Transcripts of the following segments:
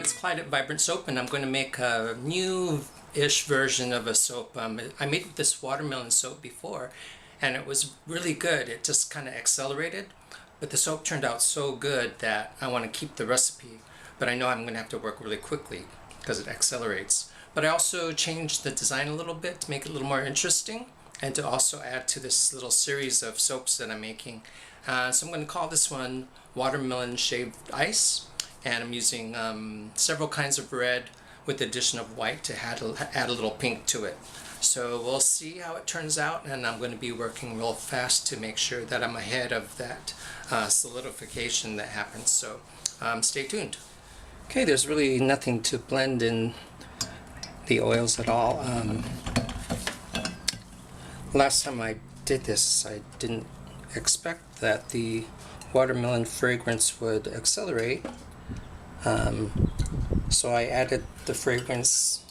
it's Clyde at Vibrant Soap, and I'm going to make a new-ish version of a soap. I made this watermelon soap before, and it was really good. It just kind of accelerated, but the soap turned out so good that I want to keep the recipe, but I know I'm going to have to work really quickly because it accelerates. But I also changed the design a little bit to make it a little more interesting, and to also add to this little series of soaps that I'm making. So I'm going to call this one Watermelon Shaved Ice, and I'm using several kinds of red with the addition of white to add a little pink to it. So we'll see how it turns out, and I'm going to be working real fast to make sure that I'm ahead of that solidification that happens. So stay tuned. Okay, there's really nothing to blend in the oils at all. Last time I did this, I didn't expect that the watermelon fragrance would accelerate. So I added the fragrance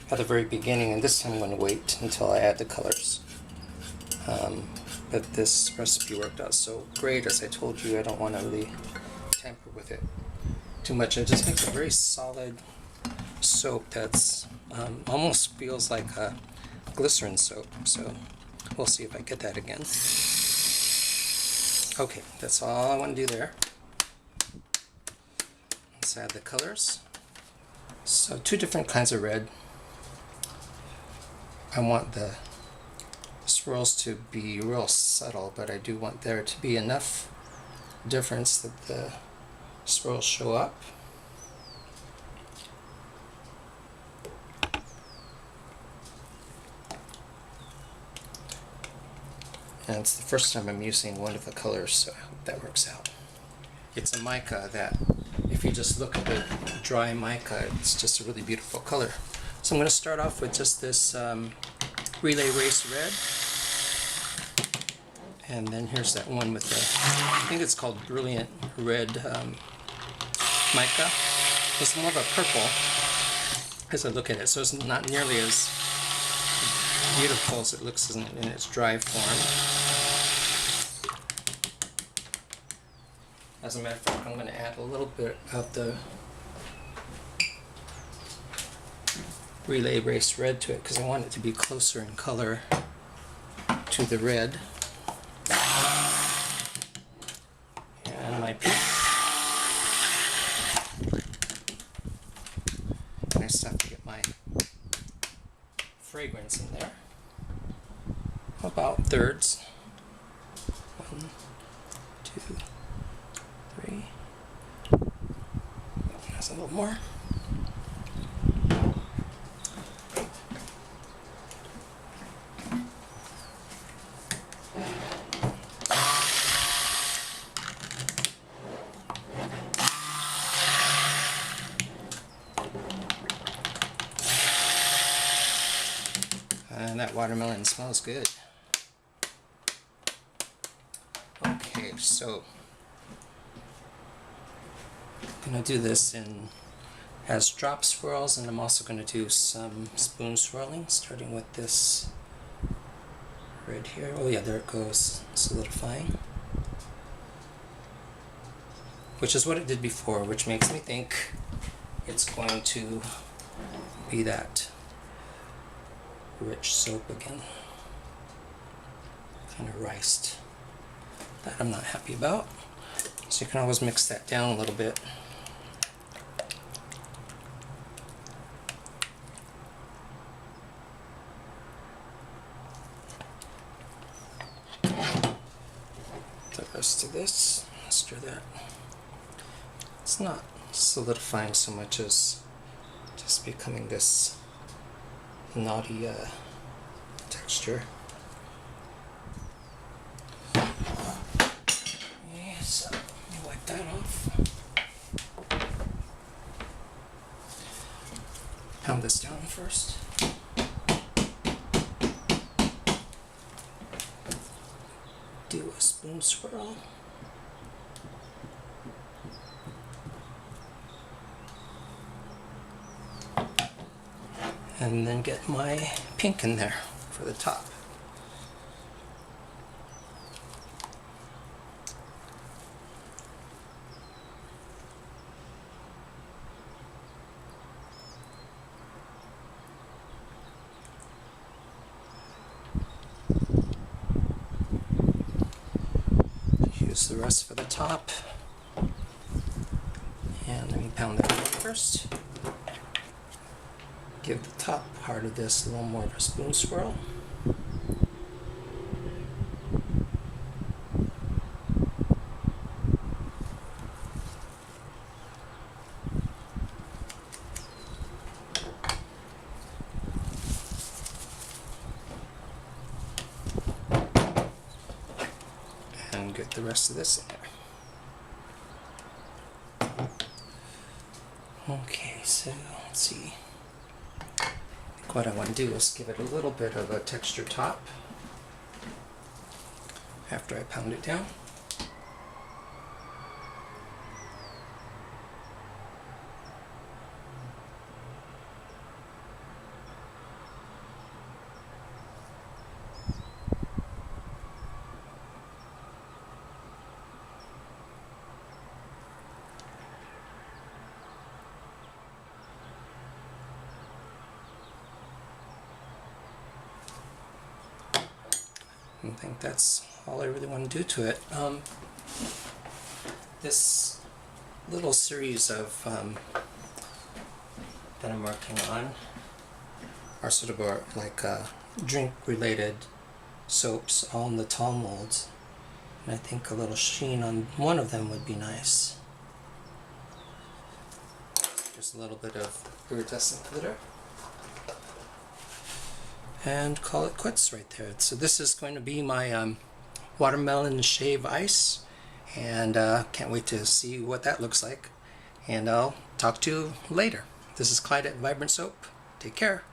at the very beginning, and this time I'm going to wait until I add the colors. But this recipe worked out so great. As I told you, I don't want to really tamper with it too much. It just makes a very solid soap that's almost feels like a glycerin soap. So we'll see if I get that again. Okay, that's all I want to do there. Let's add the colors. So two different kinds of red. I want the swirls to be real subtle, but I do want there to be enough difference that the swirls show up. And it's the first time I'm using one of the colors, so I hope that works out. It's a mica that, if you just look at the dry mica, it's just a really beautiful color. So I'm going to start off with just this Relay Race Red. And then here's that one with the, I think it's called Brilliant Red mica. It's more of a purple as I look at it, so it's not nearly as beautiful as it looks in its dry form. As a matter of fact, I'm going to add a little bit of the Relay Race Red to it because I want it to be closer in color to the red. And my pink. And I just have to get my fragrance in there. About thirds. 1, 2, 3. That's a little more. And that watermelon smells good. Okay, so I'm going to do this as drop swirls, and I'm also going to do some spoon swirling, starting with this red here. Oh yeah, there it goes, solidifying. Which is what it did before, which makes me think it's going to be that rich soap again. Kind of riced. That I'm not happy about. So you can always mix that down a little bit. The rest of this, stir that. It's not solidifying so much as just becoming this naughty texture. Yeah, so let me wipe that off. Pound this down first. Do a spoon swirl. And then get my pink in there for the top. use the rest for the top. And let me pound that first. Give the top part of this a little more of a spoon swirl. And get the rest of this in there. Okay, so let's see. What I want to do is give it a little bit of a texture top after I pound it down. I think that's all I really want to do to it. This little series of that I'm working on are sort of like drink-related soaps, all in the tall molds, and I think a little sheen on one of them would be nice. Just a little bit of iridescent glitter. And call it quits right there. So this is going to be my watermelon shave ice, and can't wait to see what that looks like. And I'll talk to you later. This is Clyde at Vibrant Soap. Take care.